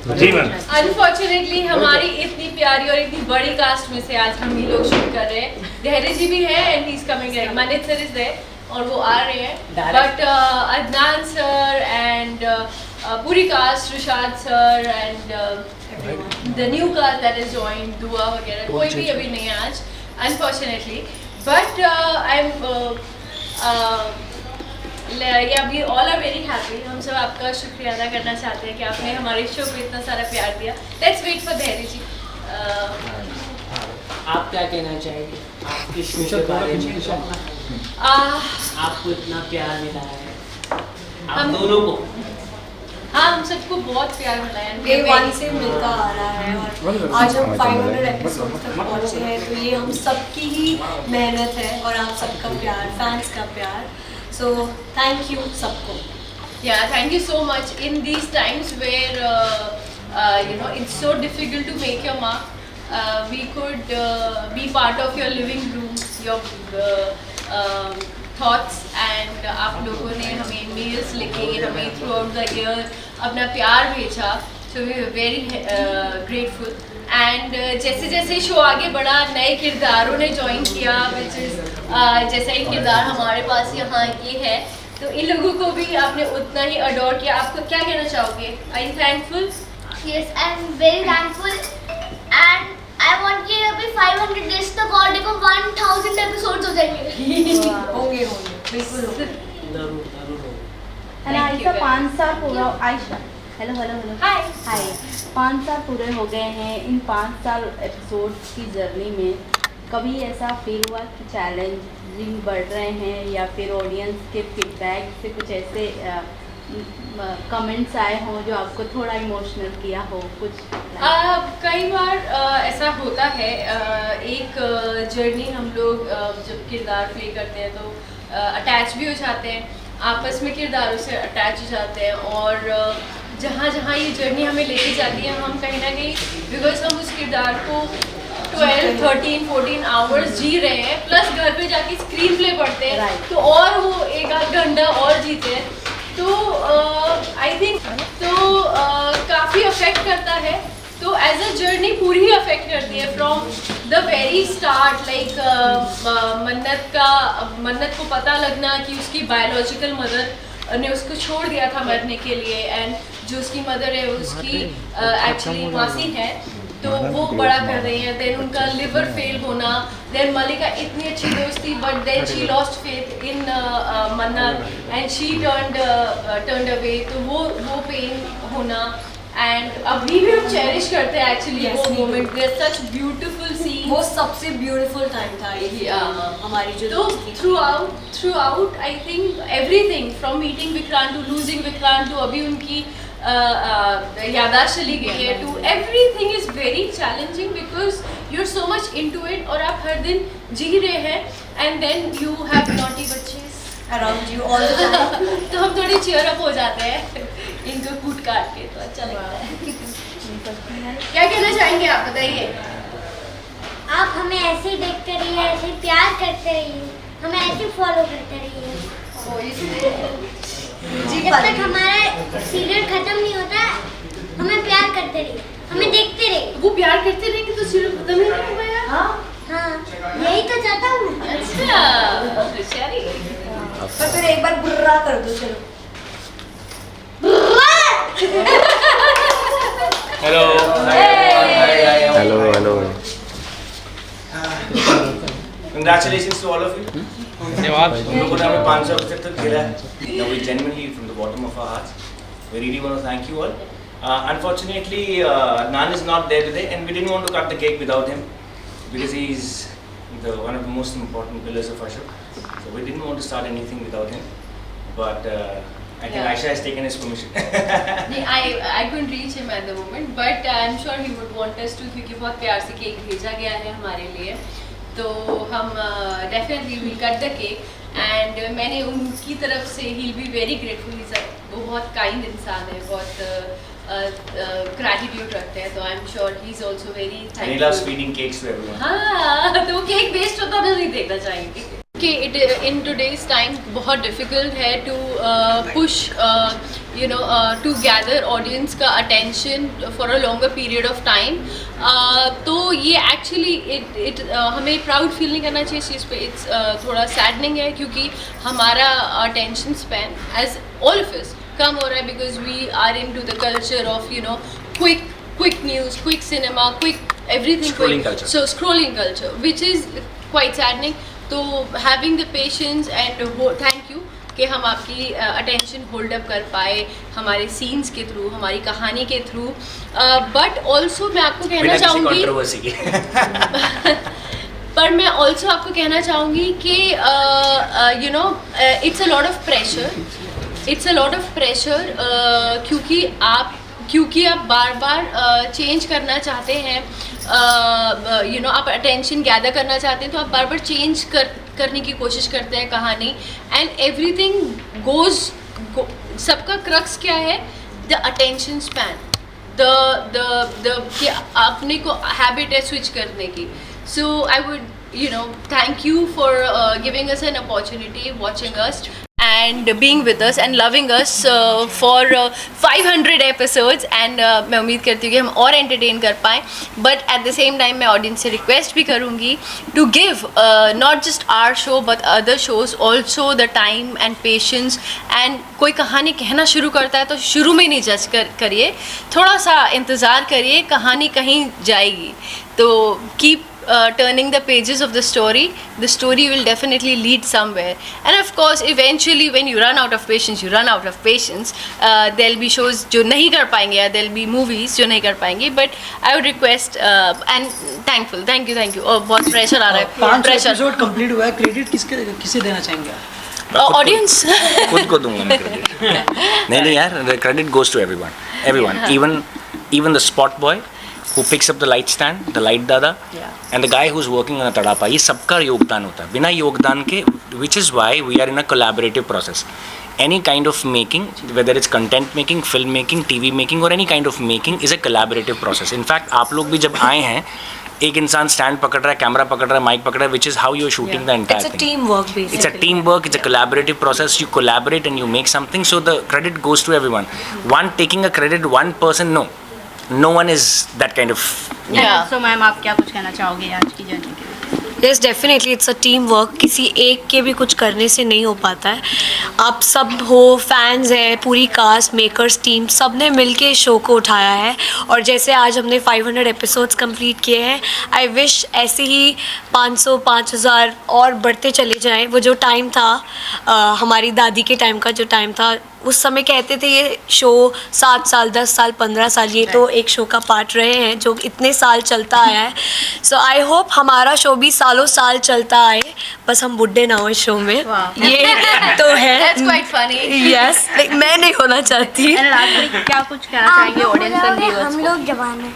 Unfortunately हमारी इतनी प्यारी और इतनी बड़ी कास्ट में से आज हम ही लोग शूट कर रहे हैं। धैर्य जी भी है and he is coming, Manit sir is there और वो आ रहे हैं, बट अदनान सर एंड पूरी cast, Rushad sir and the new cast that is joined, Dua वगैरह कोई भी अभी नहीं है आज अनफॉर्चुनेटली, बट आई एम या we all are very happy. हम सब आपका शुक्रिया अदा करना चाहते हैं कि आपने हमारे शो को इतना सारा प्यार दिया। लेट्स वेट फॉर धैर्य जी। आप क्या कहना चाहेंगे आपके शो के बारे में? आपको इतना प्यार मिला है आप दोनों को? हाँ, हम सबको बहुत प्यार मिला है, डे वन से मिलता आ रहा है और आज हम 500 एपिसोड तक पहुँचे हैं, तो ये हम सबकी ही मेहनत है और आप सबका प्यार, फैंस का प्यार। So thank you सबको। Yeah, thank you so much in these times where you know it's so difficult to make your mark. We could be part of your living room, your thoughts, and आप लोगों ने हमें mails लिखे, हमें throughout the year अपना प्यार भेजा, so we were very grateful. And जैसे जैसे शो आगे बढ़ा नए किरदारों ने ज्वाइन किया, which is जैसा एक किरदार हमारे पास यहाँ ये है, तो इन लोगों को भी आपने उतना ही अडोर किया। आपको क्या कहना चाहोगे? Are you thankful? Yes, I'm very thankful and I want कि अभी 500 days तक और देखो 1000 episodes हो जाएंगे। होंगे बिल्कुल होंगे। है आयशा 5 साल पूरा, आयशा हेलो हाय 5 साल पूरे हो गए हैं। इन 5 साल एपिसोड की जर्नी में कभी ऐसा फील हुआ कि चैलेंजिंग बढ़ रहे हैं या फिर ऑडियंस के फीडबैक से कुछ ऐसे कमेंट्स आए हों जो आपको थोड़ा इमोशनल किया हो? कुछ कई बार ऐसा होता है। एक जर्नी हम लोग जब किरदार प्ले करते हैं तो अटैच भी हो जाते हैं, आपस में किरदारों से अटैच हो जाते हैं, और जहाँ जहाँ ये जर्नी हमें लेके जाती है हम कहीं ना कहीं, बिकॉज हम उस किरदार को 12, 13, 14 आवर्स जी रहे हैं, प्लस घर पे जाके स्क्रीन प्ले पढ़ते हैं तो और वो एक आध घंटा और जीते हैं, तो आई थिंक तो काफ़ी अफेक्ट करता है। तो एज अ जर्नी पूरी ही अफेक्ट करती है from the very start, like मन्नत को पता लगना कि उसकी बायोलॉजिकल मदर ने उसको छोड़ दिया था मरने के लिए, एंड जो उसकी मदर है उसकी एक्चुअली मासी है, तो वो बड़ा कर रही है। देन उनका लिवर फेल होना, देन मलिका इतनी अच्छी दोस्ती but then she lost faith in Mannat and she turned away, तो वो पेन होना, एंड अभी भी हम चेरिश करते हैं एक्चुअली वो moment. There such beautiful scene, वो सबसे ब्यूटीफुल टाइम था ये हमारी जो तो throughout I think everything from meeting Vikrant to losing Vikrant to अभी उनकी यादाश्त चली गई है, to everything is very challenging because you are so much into it और आप हर दिन जी रहे हैं, and then you have naughty बच्चे around you all the time, तो हम थोड़ी चीयर अप हो जाते हैं इनको कूट काट के, तो अच्छा लगता है। क्या कहना चाहेंगे आप, बताइए। आप हमें ऐसे ही देखते रहिए, ऐसे ही प्यार करते रहिए, हमें ऐसे ही फॉलो करते रहिए, जब तक हमारा सीरियल खत्म नहीं होता हमें प्यार करते रहिए, हमें देखते रहिए। वो प्यार करते रहेंगे तो सीरियल खत्म ही नहीं होगा यार। हाँ यही तो चाहता हूँ। अच्छा पर फिर एक बार बुर्रा कर दो, चलो। Hello congratulations to all of you. धन्यवाद। हम लोगों ने हमें 500 एपिसोड तक खेला है। Now we genuinely from the bottom of our hearts we really want to thank you all. Unfortunately Nan is not there today and we didn't want to cut the cake without him because he is one of the most important pillars of our show. So we didn't want to start anything without him. But I think Aisha has taken his permission. I couldn't reach him at the moment, but I'm sure he would want us to, क्योंकि बहुत प्यार से cake भेजा गया है हमारे लिए, तो हम definitely will cut the cake. And मैंने उनकी तरफ से he'll be very grateful. वो बहुत kind इंसान है, बहुत gratitude रखते हैं, तो I'm sure he's also very thankful. And he loves feeding cakes to everyone. हाँ, तो वो केक वेस्ट होता तो नहीं देखना चाहेंगे कि इन टुडेज टाइम बहुत डिफ़िकल्ट है to push to gather audience का attention for a longer period of time. तो ये actually हमें proud feel नहीं करना चाहिए इस चीज़ पे. It's थोड़ा saddening है क्योंकि हमारा attention span as all of us कम हो रहा है because we are into the culture of quick news, quick cinema, quick everything. Scrolling quick. culture. So scrolling culture, which is quite saddening. तो having the patience and thank you कि हम आपकी attention hold up कर पाए हमारे scenes के through, हमारी कहानी के through. But also मैं आपको कहना चाहूँगी controversy की. पर मैं also आपको कहना चाहूँगी कि it's a lot of pressure. It's a lot of pressure क्योंकि आप बार बार चेंज करना चाहते हैं, आप अटेंशन गैदर करना चाहते हैं, तो आप बार बार चेंज करने की कोशिश करते हैं कहानी. एंड एवरीथिंग गोज, सबका क्रक्स क्या है? द अटेंशन स्पैन, द कि आपने को हैबिट है स्विच करने की. So I would thank you for giving us an opportunity, watching us and being with us and loving us for 500 episodes. And मैं उम्मीद करती हूँ कि हम और entertain कर पाएँ. But at the same time मैं audience से request भी करूँगी to give not just our show but other shows also the time and patience. And कोई कहानी कहना शुरू करता है तो शुरू में नहीं जज करिए, थोड़ा सा इंतज़ार करिए, कहानी कहीं जाएगी. तो keep turning the pages of the story will definitely lead somewhere. And of course eventually when you run out of patience, there'll be shows जो नहीं कर पाएंगे, या there'll be movies जो नहीं कर पाएंगे. But I would request and thank you. और बहुत प्रेशर आ रहा है. 5 एपिसोड कंप्लीट हुआ है, क्रेडिट किसे देना चाहेंगे आप? ऑडियंस खुद को दूंगा मैं क्रेडिट. नहीं यार, the credit goes to everyone. Even the spot boy who picks up the light stand, the light dada, and the guy who's working on a tadapa, ये सबका योगदान होता है. बिना योगदान के, which is why we are in a collaborative process. Any kind of making, whether it's content making, film making, TV making or any kind of making is a collaborative process. In fact, आप लोग भी जब आए हैं, एक इंसान stand पकड़ रहा है, कैमरा पकड़ रहा है, माइक पकड़ रहा है, which is how you're shooting the entire thing. It's a teamwork basically. It's a teamwork, it's a collaborative process. You collaborate and you make something, so the credit goes to everyone. One taking a credit, one person, no one is that kind of. So ma'am आप क्या कुछ कहना चाहोगे आज की journey के लिए? Yes, definitely it's a team work. किसी एक के भी कुछ करने से नहीं हो पाता है. आप सब हो, फैंस हैं, पूरी कास्ट, मेकर्स टीम, सब ने मिल के शो को उठाया है. और जैसे आज हमने 500 एपिसोड्स कंप्लीट किए हैं, आई विश ऐसे ही 500, 5000 और बढ़ते चले जाएं. वो जो टाइम था, हमारी दादी के टाइम का जो टाइम था, उस समय कहते थे ये शो 7 साल, 10 साल, 15 साल, ये तो एक शो का पार्ट रहे हैं जो इतने साल चलता आया है. सो आई होप हमारा शो भी सालों साल चलता आए, बस हम बुढ़े ना हो इस शो में. ये तो है. That's quite funny. Yes, मैं नहीं होना चाहती. क्या कुछ कहना चाहेंगे ऑडियंस एंड व्यूअर्स हम को? लोग जवान हैं.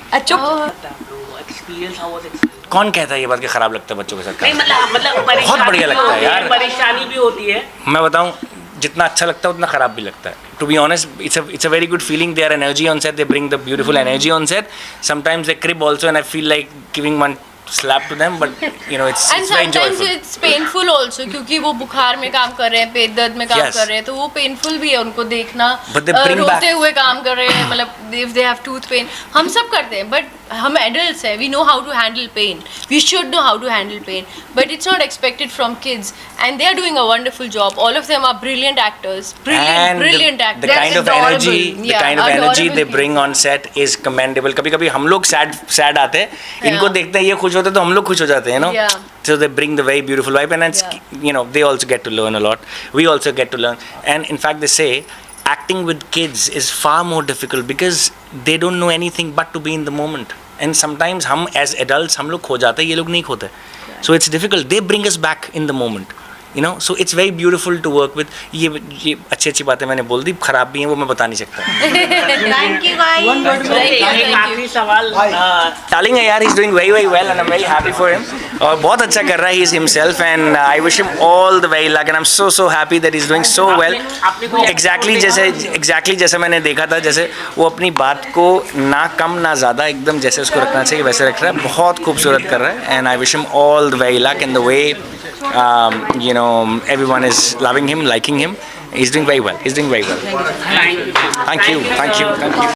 कौन कहता है ये बात कि खराब लगता है बच्चों के साथ? नहीं मतलब बहुत बढ़िया लगता है यार. परेशानी भी होती है. मैं बताऊं, जितना अच्छा लगता है उतना खराब भी लगता है. To be honest, it's a very good feeling. Their energy on set, they bring the beautiful energy on set. Sometimes they crib also, and I feel like giving one slap to them, but it's and very sometimes enjoyable. it's painful also क्योंकि वो बुखार में काम कर रहे हैं, पेट दर्द में काम कर रहे हैं, तो वो painful भी है उनको देखना. But they bring रोते back. हुए काम कर रहे हैं, मतलब if they have tooth pain, हम सब करते हैं, but हम adults हैं, we know how to handle pain, we should know how to handle pain, but it's not expected from kids, and they are doing a wonderful job. All of them are brilliant actors, brilliant actors. The kind of energy they bring on set is commendable. कभी-कभी हम लोग sad आते हैं, इनको देखते हैं ये खुश होते हैं तो हम लोग खुश हो जाते हैं, So they bring the very beautiful vibe, and it's, they also get to learn a lot. We also get to learn, and in fact they say acting with kids is far more difficult because they don't know anything but to be in the moment. And sometimes हम as adults हम लोग खो जाते हैं, ये लोग नहीं खोते. So it's difficult. They bring us back in the moment. So it's very beautiful to work with. ये अच्छी बातें मैंने बोल दी, खराब भी हैं वो मैं बता नहीं सकता. Thank you guys. एक आखिरी सवाल. Darling यार, he's doing very well and I'm very happy for him. और बहुत अच्छा कर रहा है, he's himself, and I wish him all the very luck, and I'm so happy that he's doing so well. Exactly जैसे मैंने देखा था, जैसे वो अपनी बात को ना कम ना ज़्यादा एकदम जैसे उसको रखना चाहिए वैसे रख रहा है. बहुत खूबसूरत कर रहा है, and I wish him all the very luck, and the way everyone is loving him, liking him, He's doing very well. He's doing very well. Thank you. Thank you. Thank you. Thank you.